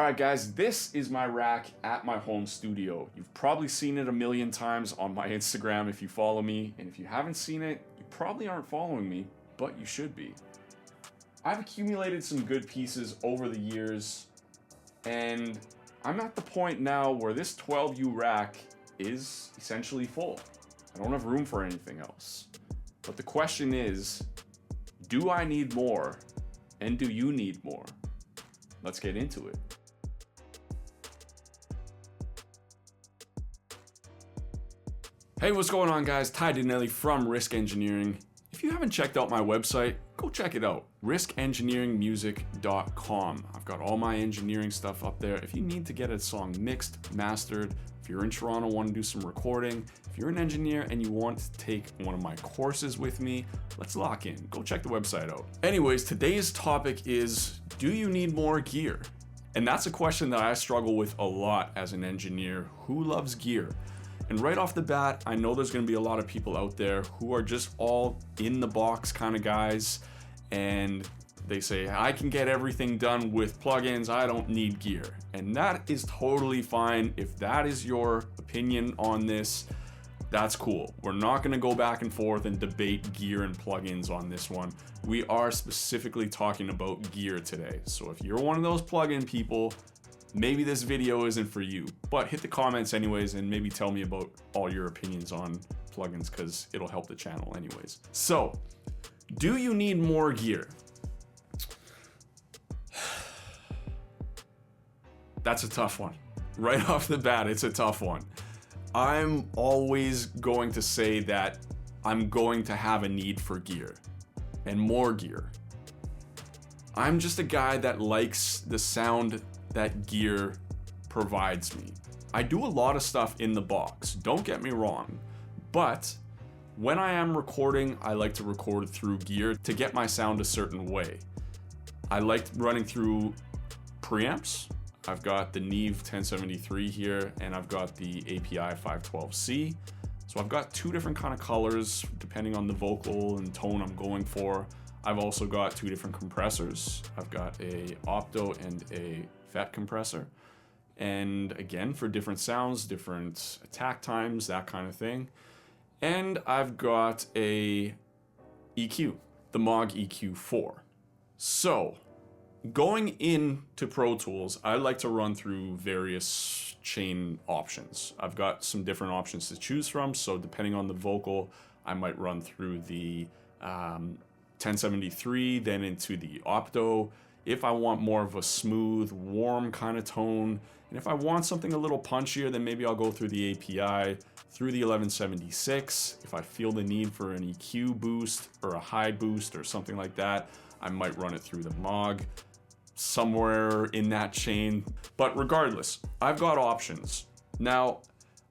Alright guys, this is my rack at my home studio. You've probably seen it a million times on my Instagram if you follow me, and if you haven't seen it, you probably aren't following me, but you should be. I've accumulated some good pieces over the years, and I'm at the point now where this 12U rack is essentially full. I don't have room for anything else. But the question is, do I need more? And do you need more? Let's get into it. Hey, what's going on guys? Ty Dinelli from Risk Engineering. If you haven't checked out my website, go check it out, riskengineeringmusic.com. I've got all my engineering stuff up there. If you need to get a song mixed, mastered, if you're in Toronto, want to do some recording, if you're an engineer and you want to take one of my courses with me, let's lock in. Go check the website out. Anyways, today's topic is, do you need more gear? And that's a question that I struggle with a lot as an engineer who loves gear. And right off the bat, I know there's gonna be a lot of people out there who are just all in the box kind of guys, and they say, I can get everything done with plugins, I don't need gear. And that is totally fine. If that is your opinion on this, that's cool. We're not gonna go back and forth and debate gear and plugins on this one. We are specifically talking about gear today. So if you're one of those plugin people, maybe this video isn't for you, but hit the comments anyways and maybe tell me about all your opinions on plugins because it'll help the channel anyways. So, do you need more gear? That's a tough one. Right off the bat, it's a tough one. I'm always going to say that I'm going to have a need for gear and more gear. I'm just a guy that likes the sound that gear provides me. I do a lot of stuff in the box, don't get me wrong, but when I am recording, I like to record through gear to get my sound a certain way. I like running through preamps. I've got the Neve 1073 here, and I've got the API 512C. So I've got two different kind of colors depending on the vocal and tone I'm going for. I've also got two different compressors. I've got a opto and a FET compressor. And again, for different sounds, different attack times, that kind of thing. And I've got a EQ, the Moog EQ4. So, going into Pro Tools, I like to run through various chain options. I've got some different options to choose from, so depending on the vocal, I might run through the 1073, then into the opto. If I want more of a smooth, warm kind of tone, and if I want something a little punchier, then maybe I'll go through the API, through the 1176. If I feel the need for an EQ boost or a high boost or something like that, I might run it through the Moog, somewhere in that chain. But regardless, I've got options. Now,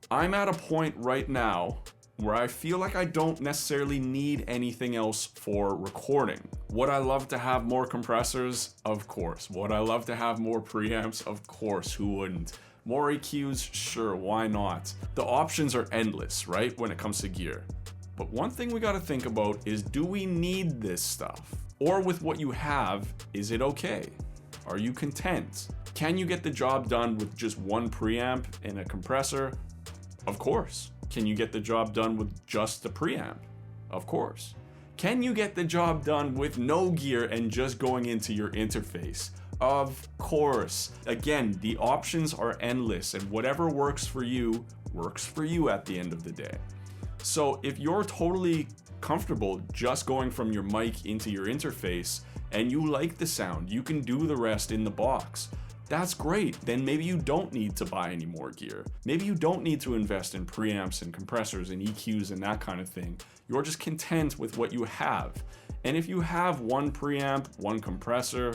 I'm at a point right now where I feel like I don't necessarily need anything else for recording. Would I love to have more compressors? Of course. Would I love to have more preamps? Of course, who wouldn't? More EQs? Sure, why not? The options are endless, right, when it comes to gear. But one thing we gotta think about is, do we need this stuff? Or with what you have, is it okay? Are you content? Can you get the job done with just one preamp and a compressor? Of course. Can you get the job done with just the preamp? Of course. Can you get the job done with no gear and just going into your interface? Of course. Again, the options are endless, and whatever works for you at the end of the day. So if you're totally comfortable just going from your mic into your interface and you like the sound, you can do the rest in the box. That's great. Then maybe you don't need to buy any more gear. Maybe you don't need to invest in preamps and compressors and EQs and that kind of thing. You're just content with what you have. And if you have one preamp, one compressor,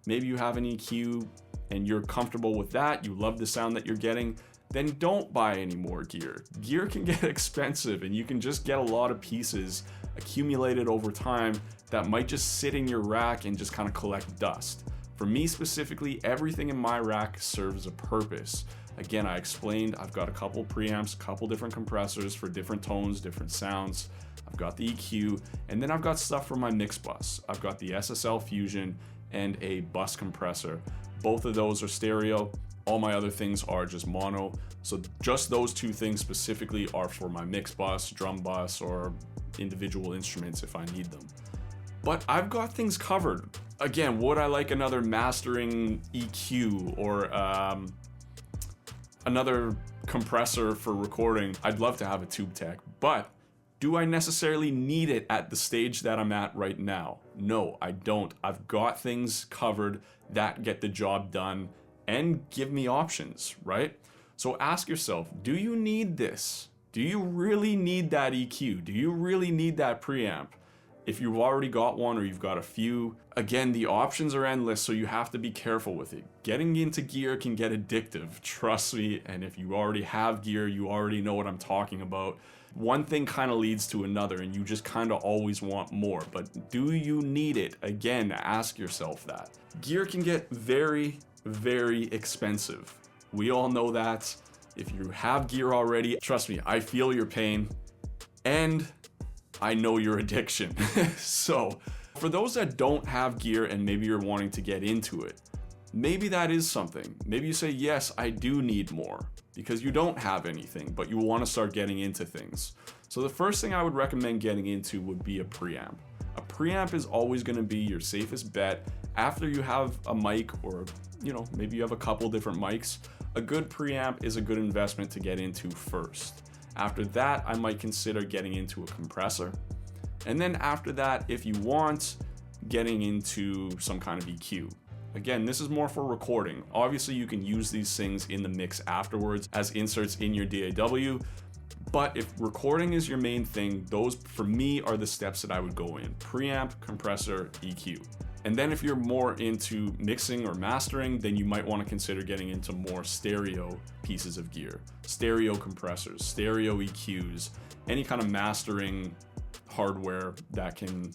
maybe you have an EQ and you're comfortable with that, you love the sound that you're getting, then don't buy any more gear. Gear can get expensive and you can just get a lot of pieces accumulated over time that might just sit in your rack and just kind of collect dust. For me specifically, everything in my rack serves a purpose. Again, I explained I've got a couple preamps, a couple different compressors for different tones, different sounds. I've got the EQ, and then I've got stuff for my mix bus. I've got the SSL Fusion and a bus compressor. Both of those are stereo. All my other things are just mono. So just those two things specifically are for my mix bus, drum bus, or individual instruments if I need them. But I've got things covered. Again, would I like another mastering EQ or another compressor for recording? I'd love to have a Tube Tech, but do I necessarily need it at the stage that I'm at right now? No, I don't. I've got things covered that get the job done and give me options, right? So ask yourself, do you need this? Do you really need that EQ? Do you really need that preamp? If you've already got one or you've got a few, again, the options are endless, so you have to be careful with it. Getting into gear can get addictive, trust me, and if you already have gear, you already know what I'm talking about. One thing kind of leads to another, and you just kind of always want more, but do you need it? Again, ask yourself that. Gear can get very, very expensive. We all know that. If you have gear already, trust me, I feel your pain, and I know your addiction. So for those that don't have gear and maybe you're wanting to get into it, maybe that is something. Maybe you say, yes, I do need more because you don't have anything, but you want to start getting into things. So the first thing I would recommend getting into would be a preamp. A preamp is always going to be your safest bet after you have a mic, or maybe you have a couple different mics. A good preamp is a good investment to get into first. After that, I might consider getting into a compressor. And then after that, if you want, getting into some kind of EQ. Again, this is more for recording. Obviously, you can use these things in the mix afterwards as inserts in your DAW. But if recording is your main thing, those for me are the steps that I would go in. Preamp, compressor, EQ. And then if you're more into mixing or mastering, then you might want to consider getting into more stereo pieces of gear. Stereo compressors, stereo EQs, any kind of mastering hardware that can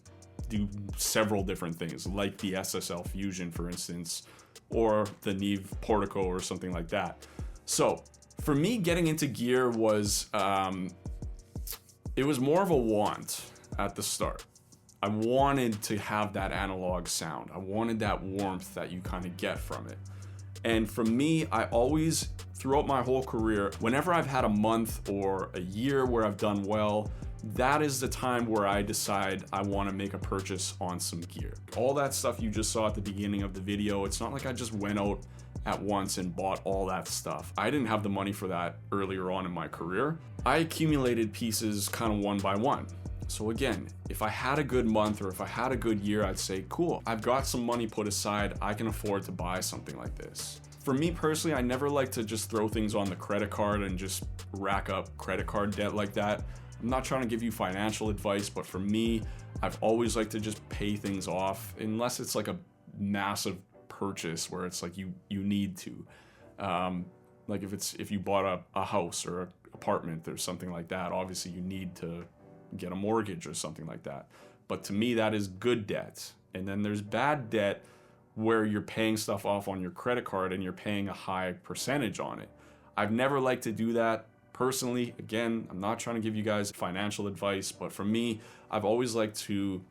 do several different things, like the SSL Fusion, for instance, or the Neve Portico or something like that. So for me, getting into gear was, it was more of a want at the start. I wanted to have that analog sound. I wanted that warmth that you kind of get from it. And for me, I always, throughout my whole career, whenever I've had a month or a year where I've done well, that is the time where I decide I want to make a purchase on some gear. All that stuff you just saw at the beginning of the video, it's not like I just went out at once and bought all that stuff. I didn't have the money for that earlier on in my career. I accumulated pieces kind of one by one. So again, if I had a good month or if I had a good year, I'd say, cool, I've got some money put aside, I can afford to buy something like this. For me personally, I never like to just throw things on the credit card and just rack up credit card debt like that. I'm not trying to give you financial advice, but for me, I've always liked to just pay things off, unless it's like a massive purchase where it's like you need to. Like if you bought a house or an apartment or something like that, obviously you need to get a mortgage or something like that. But to me, that is good debt. And then there's bad debt where you're paying stuff off on your credit card and you're paying a high percentage on it. I've never liked to do that personally. Again, I'm not trying to give you guys financial advice, but for me, I've always liked to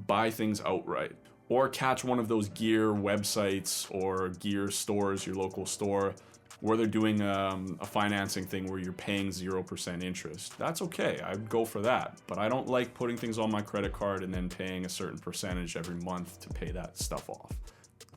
buy things outright or catch one of those gear websites or gear stores, your local store, where they're doing a financing thing where you're paying 0% interest. That's okay, I'd go for that. But I don't like putting things on my credit card and then paying a certain percentage every month to pay that stuff off.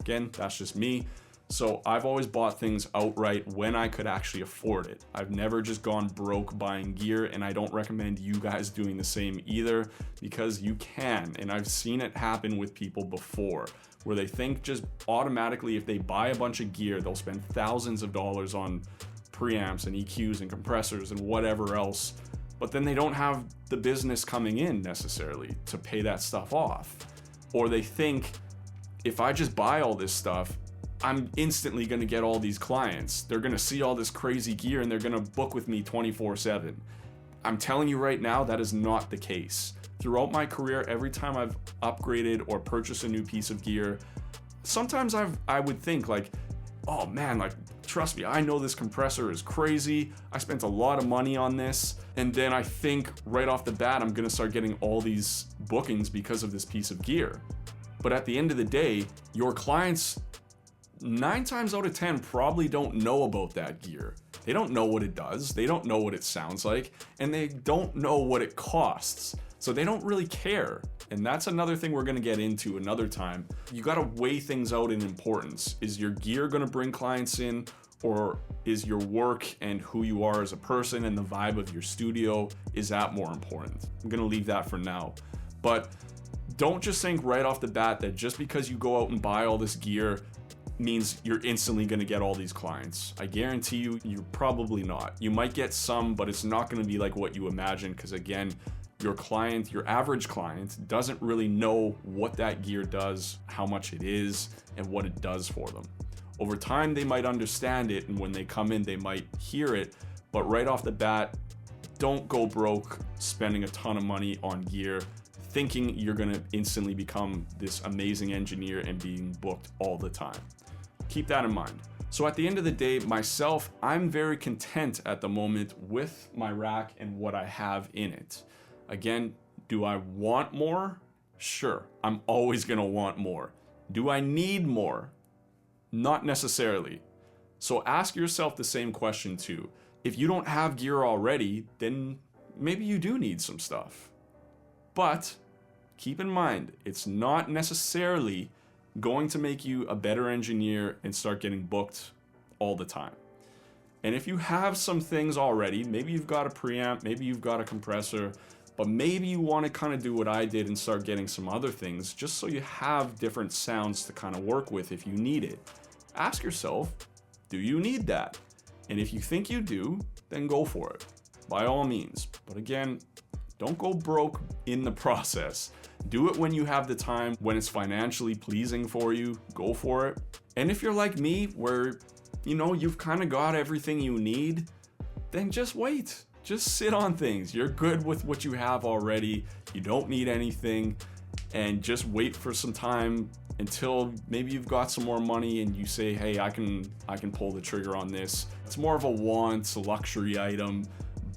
Again, that's just me. So I've always bought things outright when I could actually afford it. I've never just gone broke buying gear, and I don't recommend you guys doing the same either, because you can, and I've seen it happen with people before, where they think just automatically if they buy a bunch of gear, they'll spend thousands of dollars on preamps and EQs and compressors and whatever else, but then they don't have the business coming in necessarily to pay that stuff off. Or they think, if I just buy all this stuff, I'm instantly gonna get all these clients. They're gonna see all this crazy gear and they're gonna book with me 24/7. I'm telling you right now, that is not the case. Throughout my career, every time I've upgraded or purchased a new piece of gear, sometimes I would think like, oh man, like, trust me, I know this compressor is crazy. I spent a lot of money on this. And then I think right off the bat, I'm gonna start getting all these bookings because of this piece of gear. But at the end of the day, your clients 9 times out of 10 probably don't know about that gear. They don't know what it does, they don't know what it sounds like, and they don't know what it costs. So they don't really care. And that's another thing we're gonna get into another time. You gotta weigh things out in importance. Is your gear gonna bring clients in, or is your work and who you are as a person and the vibe of your studio, is that more important? I'm gonna leave that for now. But don't just think right off the bat that just because you go out and buy all this gear means you're instantly gonna get all these clients. I guarantee you, you're probably not. You might get some, but it's not gonna be like what you imagine, because again, your client, your average client, doesn't really know what that gear does, how much it is, and what it does for them. Over time, they might understand it, and when they come in, they might hear it, but right off the bat, don't go broke spending a ton of money on gear, thinking you're gonna instantly become this amazing engineer and being booked all the time. Keep that in mind. So at the end of the day, myself, I'm very content at the moment with my rack and what I have in it. Again, do I want more? Sure, I'm always gonna want more. Do I need more? Not necessarily. So ask yourself the same question too. If you don't have gear already, then maybe you do need some stuff. But keep in mind, it's not necessarily going to make you a better engineer and start getting booked all the time. And if you have some things already, maybe you've got a preamp, maybe you've got a compressor, but maybe you want to kind of do what I did and start getting some other things just so you have different sounds to kind of work with if you need it. Ask yourself, do you need that? And if you think you do, then go for it, by all means. But again, don't go broke in the process. Do it when you have the time, when it's financially pleasing for you, go for it. And if you're like me, where, you know, you've kind of got everything you need, then just wait. Just sit on things. You're good with what you have already. You don't need anything, and just wait for some time until maybe you've got some more money and you say, hey, I can pull the trigger on this. It's more of a want, a luxury item,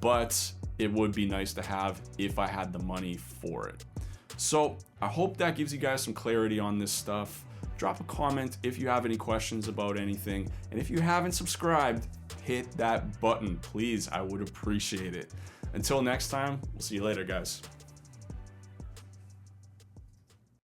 but it would be nice to have if I had the money for it. So I hope that gives you guys some clarity on this stuff. Drop a comment if you have any questions about anything. And if you haven't subscribed, hit that button, please. I would appreciate it. Until next time, we'll see you later, guys.